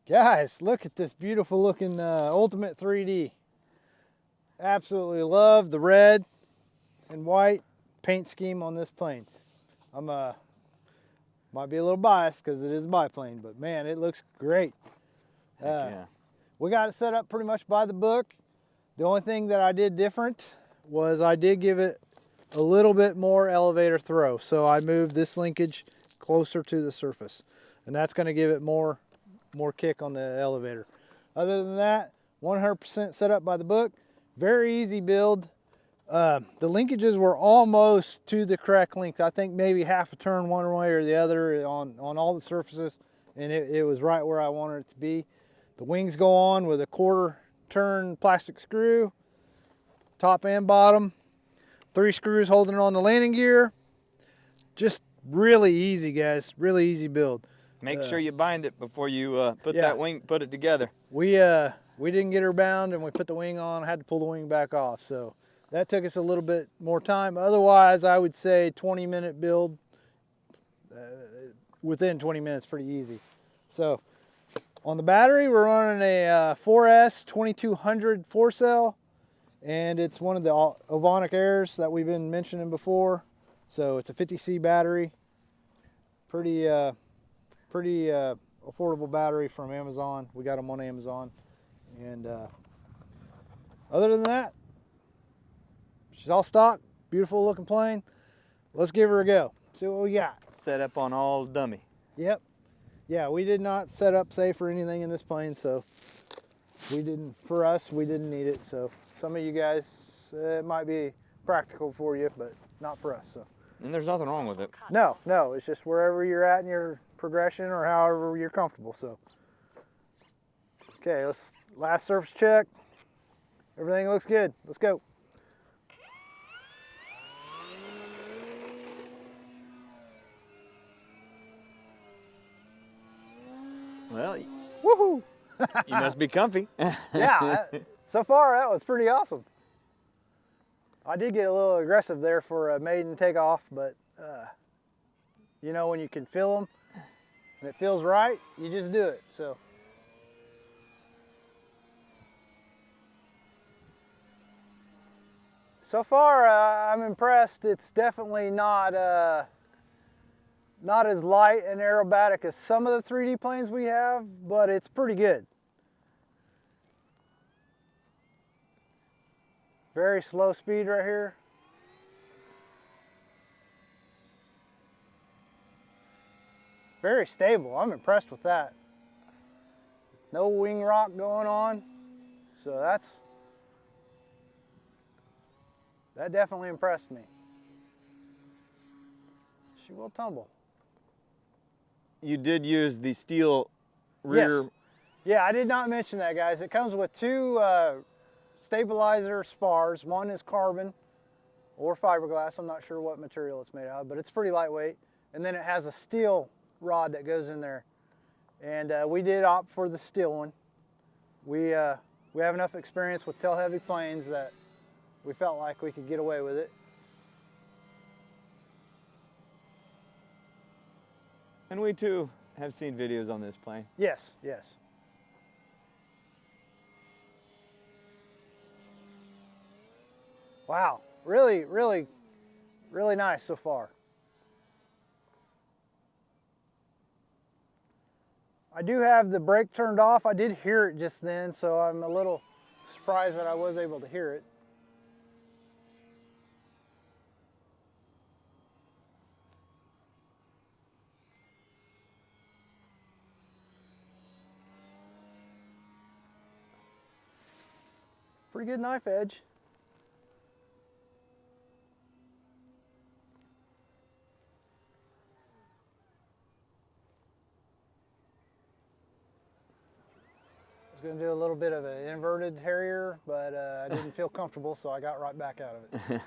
Guys, look at this beautiful looking Ultimate 3D. Absolutely love the red and white paint scheme on this plane. I'm might be a little biased because it is a biplane, but man, it looks great. Yeah. We got it set up pretty much by the book. The only thing that I did different was I did give it a little bit more elevator throw. So I moved this linkage closer to the surface, and that's going to give it more kick on the elevator. Other than that, 100% set up by the book. Very easy build. The linkages were almost to the correct length. I think maybe half a turn one way or the other on all the surfaces, and it was right where I wanted it to be. The wings go on with a 1/4 turn plastic screw, top and bottom. 3 screws holding it on the landing gear. Just really easy, guys. Really easy build. Make sure you bind it before you put it together. We didn't get her bound, and we put the wing on. I had to pull the wing back off, so that took us a little bit more time. Otherwise, I would say 20-minute build. Within 20 minutes, pretty easy. So on the battery, we're running a 4S 2200 4-cell, and it's one of the Ovonic Airs that we've been mentioning before. So it's a 50C battery. Pretty affordable battery from Amazon. We got them on Amazon. And other than that, she's all stock, beautiful looking plane. Let's give her a go. See what we got. Set up on all dummy. Yep. Yeah, we did not set up safe or anything in this plane, so we didn't need it. So some of you guys, it might be practical for you, but not for us. So. And there's nothing wrong with it. No, it's just wherever you're at in your progression or however you're comfortable. So, okay, last surface check. Everything looks good. Let's go. Well, woohoo! You must be comfy. Yeah, so far that was pretty awesome. I did get a little aggressive there for a maiden takeoff, but you know, when you can feel them and it feels right, you just do it. So far, I'm impressed. It's definitely not as light and aerobatic as some of the 3D planes we have, but it's pretty good. Very slow speed right here. Very stable. I'm impressed with that. No wing rock going on. So that definitely impressed me. She will tumble. You did use the steel rear. Yes. Yeah, I did not mention that, guys. It comes with 2 stabilizer spars. One is carbon or fiberglass. I'm not sure what material it's made out of, but it's pretty lightweight. And then it has a steel rod that goes in there. And we did opt for the steel one. We have enough experience with tail heavy planes that we felt like we could get away with it. And we too have seen videos on this plane. Yes. Wow, really nice so far. I do have the brake turned off. I did hear it just then, so I'm a little surprised that I was able to hear it. Pretty good knife edge. I was going to do a little bit of an inverted Harrier, but I didn't feel comfortable, so I got right back out of it.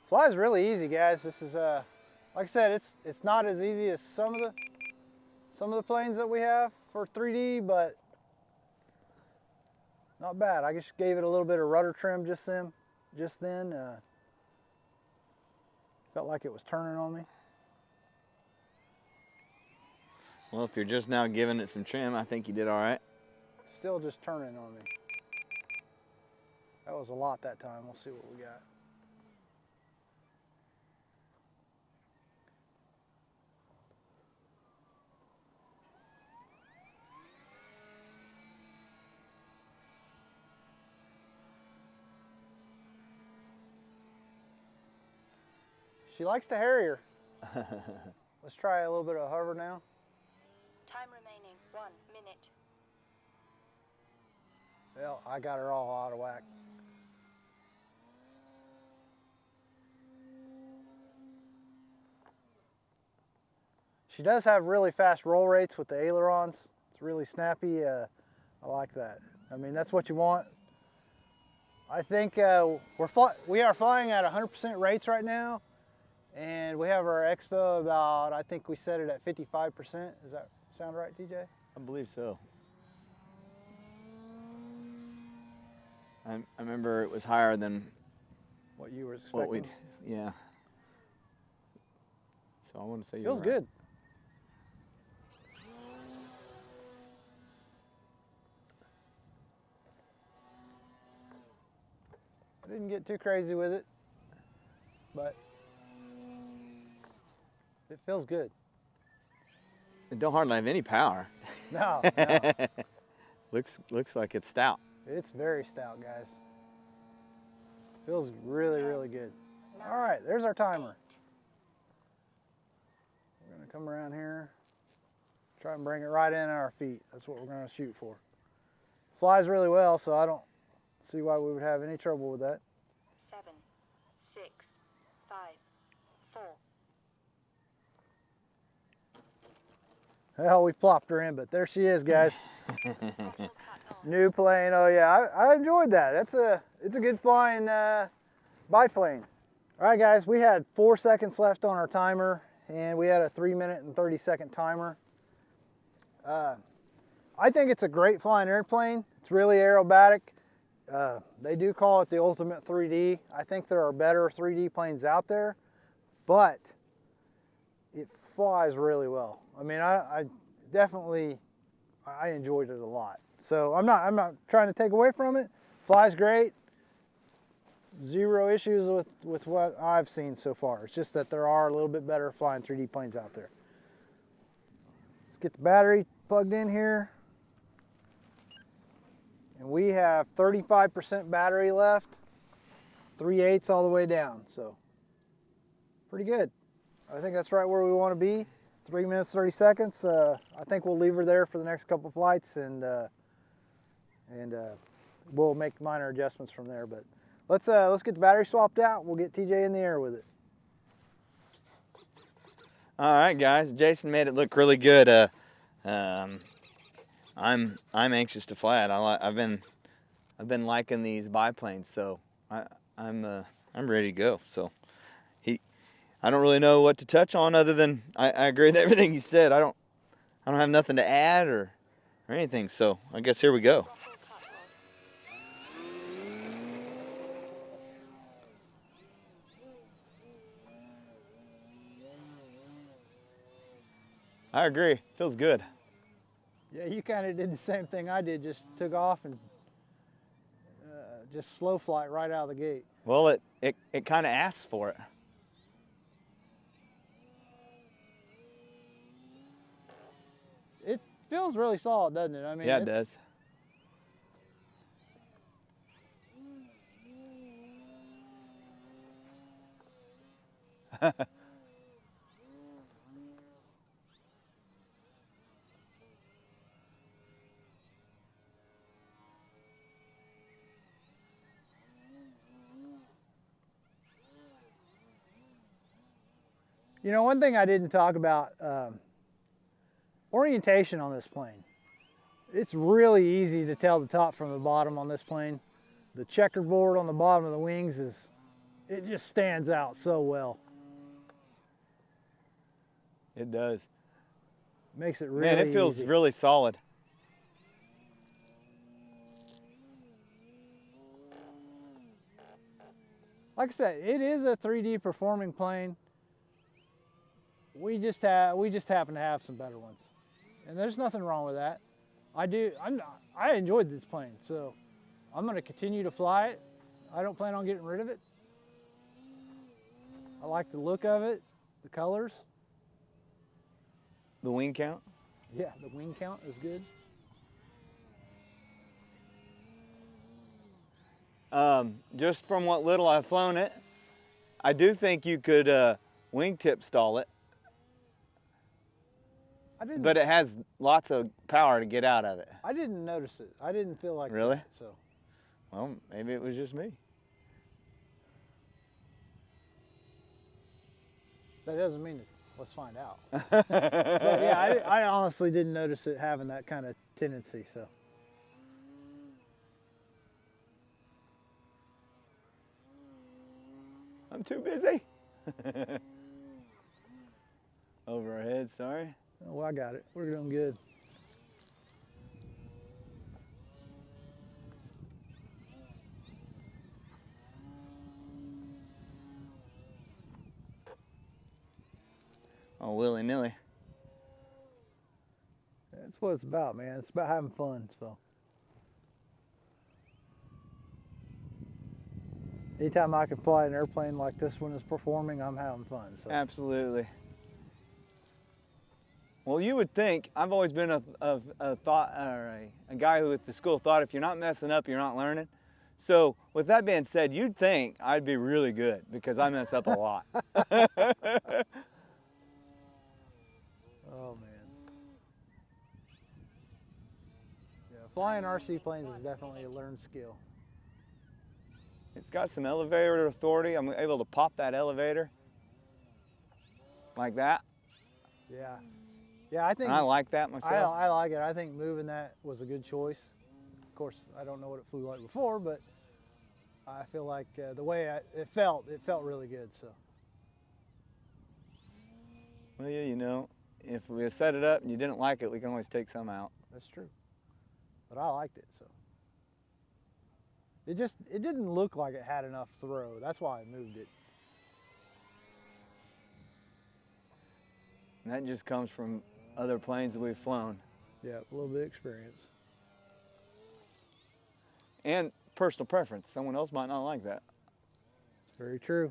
Flies really easy, guys. This is like I said, it's not as easy as some of the planes that we have for 3D, but Not bad. I just gave it a little bit of rudder trim just then. Felt like it was turning on me. Well, if you're just now giving it some trim, I think you did all right. Still just turning on me. That was a lot that time. We'll see what we got. She likes to harrier. Let's try a little bit of hover now. Time remaining 1 minute. Well, I got her all out of whack. She does have really fast roll rates with the ailerons. It's really snappy. I like that. I mean, that's what you want. I think we are flying at 100% rates right now, and we have our expo about, I think we set it at 55%. Does that sound right, TJ? I believe so. I remember it was higher than What you were expecting? what we'd, yeah. So I want to say Feels you're right. good. I didn't get too crazy with it, but it feels good. It don't hardly have any power. No. Looks like it's stout. It's very stout, guys. Feels really, really good. All right, there's our timer. We're gonna come around here, try and bring it right in at our feet. That's what we're gonna shoot for. Flies really well, so I don't see why we would have any trouble with that. 7, 6, 5, 4. Well, we plopped her in, but there she is, guys. New plane. Oh yeah, I enjoyed that. It's a good flying biplane. All right, guys, we had 4 seconds left on our timer, and we had a 3-minute and 30-second timer. I think it's a great flying airplane. It's really aerobatic. They do call it the ultimate 3D. I think there are better 3D planes out there, but it flies really well. I mean, I definitely enjoyed it a lot. So I'm not trying to take away from it. Flies great. Zero issues with what I've seen so far. It's just that there are a little bit better flying 3D planes out there. Let's get the battery plugged in here. And we have 35% battery left, 3/8 all the way down, so pretty good. I think that's right where we want to be. 3 minutes, 30 seconds. I think we'll leave her there for the next couple flights, and we'll make minor adjustments from there. But let's get the battery swapped out. We'll get TJ in the air with it. All right, guys. Jason made it look really good. I'm anxious to fly it. I've been liking these biplanes, so I'm ready to go. So I don't really know what to touch on other than I agree with everything you said. I don't have nothing to add or anything. So I guess here we go. I agree. Feels good. Yeah, you kind of did the same thing I did. Just took off and just slow flight right out of the gate. Well, it kind of asks for it. It feels really solid, doesn't it? I mean, Yeah, it does. You know, one thing I didn't talk about, orientation on this plane. It's really easy to tell the top from the bottom on this plane. The checkerboard on the bottom of the wings it just stands out so well. It does. Makes it really Man, it feels easy. really solid. Like I said, it is a 3D performing plane. We just happen to have some better ones, and there's nothing wrong with that. I enjoyed this plane, so I'm going to continue to fly it. I don't plan on getting rid of it. I like the look of it, the colors. The wing count? Yeah, the wing count is good. Just from what little I've flown it, I do think you could wingtip stall it, but it has lots of power to get out of it. I didn't notice it. I didn't feel like Really? that, so. Well, maybe it was just me. That doesn't mean it. Let's find out. But yeah, I honestly didn't notice it having that kind of tendency, so. I'm too busy. Over our heads, sorry. Oh, I got it. We're doing good. Oh, willy-nilly. That's what it's about, man. It's about having fun, so. Anytime I can fly an airplane like this one is performing, I'm having fun, so. Absolutely. Well, you would think, I've always been a guy who with the school of thought, if you're not messing up, you're not learning. So with that being said, you'd think I'd be really good because I mess up a lot. Oh, man. Yeah, flying RC planes is definitely a learned skill. It's got some elevator authority. I'm able to pop that elevator like that. Yeah. Yeah, I think. And I like that myself. I like it. I think moving that was a good choice. Of course, I don't know what it flew like before, but I feel like the way it felt really good, so. Well, yeah, you know, if we set it up and you didn't like it, we can always take some out. That's true. But I liked it, so. It didn't look like it had enough throw. That's why I moved it. And that just comes from other planes that we've flown. Yeah, a little bit of experience. And personal preference. Someone else might not like that. Very true.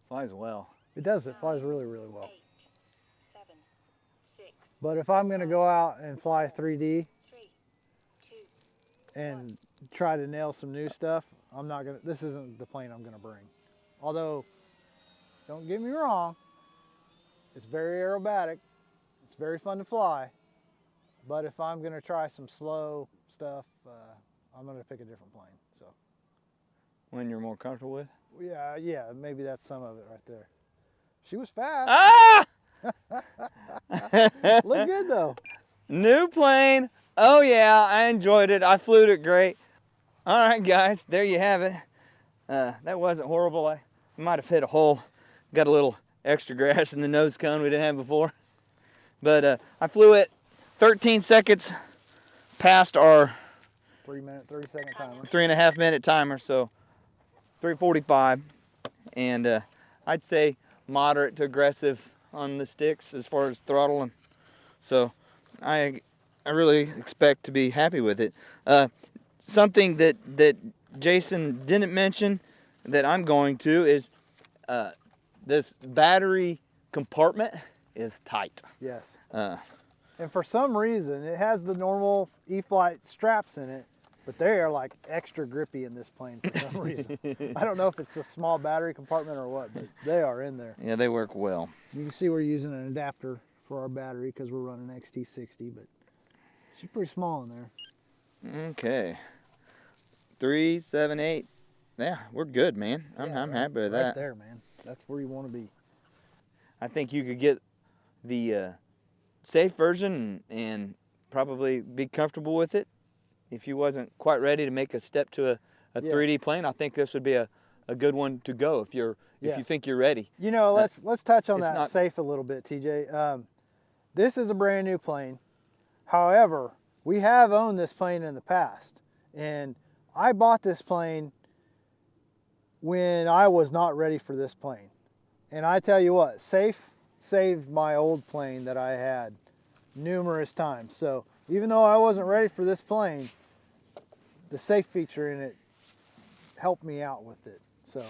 Flies well. It does. It flies really, really well. 8, 7, 6, But if I'm going to go out and fly 3D 3, 2, and try to nail some new stuff, I'm not going to, this isn't the plane I'm going to bring. Although, don't get me wrong, it's very aerobatic. It's very fun to fly. But if I'm going to try some slow stuff, I'm going to pick a different plane. So. One you're more comfortable with? Yeah, maybe that's some of it right there. She was fast. Ah! Look good though. New plane. Oh yeah, I enjoyed it. I flew it great. All right, guys, there you have it. That wasn't horrible. I might have hit a hole. Got a little extra grass in the nose cone we didn't have before. But I flew it 13 seconds past our 3-minute, 30-second timer. 3.5 minute timer, so 3:45, and I'd say moderate to aggressive on the sticks as far as throttle, and so I really expect to be happy with it. Something that Jason didn't mention that I'm going to is this battery compartment is tight. Yes. And for some reason, it has the normal E-Flite straps in it, but they are like extra grippy in this plane for some reason. I don't know if it's a small battery compartment or what, but they are in there. Yeah, they work well. You can see we're using an adapter for our battery because we're running XT60, but she's pretty small in there. Okay. 3, 7, 8. Yeah, we're good, man. I'm happy with that. Right there, man. That's where you want to be. I think you could get the safe version and probably be comfortable with it if you wasn't quite ready to make a step to a Yes. 3D plane, I think this would be a good one to go if you Yes. think you're ready. You know, let's touch on it's that not- safe a little bit, TJ. This is a brand new plane. However, we have owned this plane in the past, and I bought this plane when I was not ready for this plane. And I tell you what, safe saved my old plane that I had numerous times. So even though I wasn't ready for this plane, the safe feature in it helped me out with it. So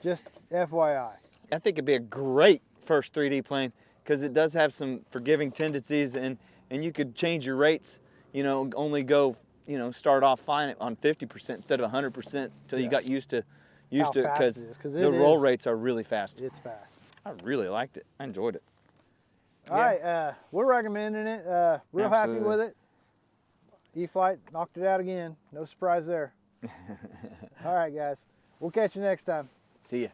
just FYI. I think it'd be a great first 3D plane because it does have some forgiving tendencies, and you could change your rates, you know, only go, you know, start off fine on 50% instead of 100% until you Yeah. got used to How it, fast because it is, 'cause the it roll is- rates are really fast. It's fast. I really liked it. I enjoyed it. All right, we're recommending it. Real happy Absolutely. with it. E-Flite knocked it out again. No surprise there. All right, guys. We'll catch you next time. See ya.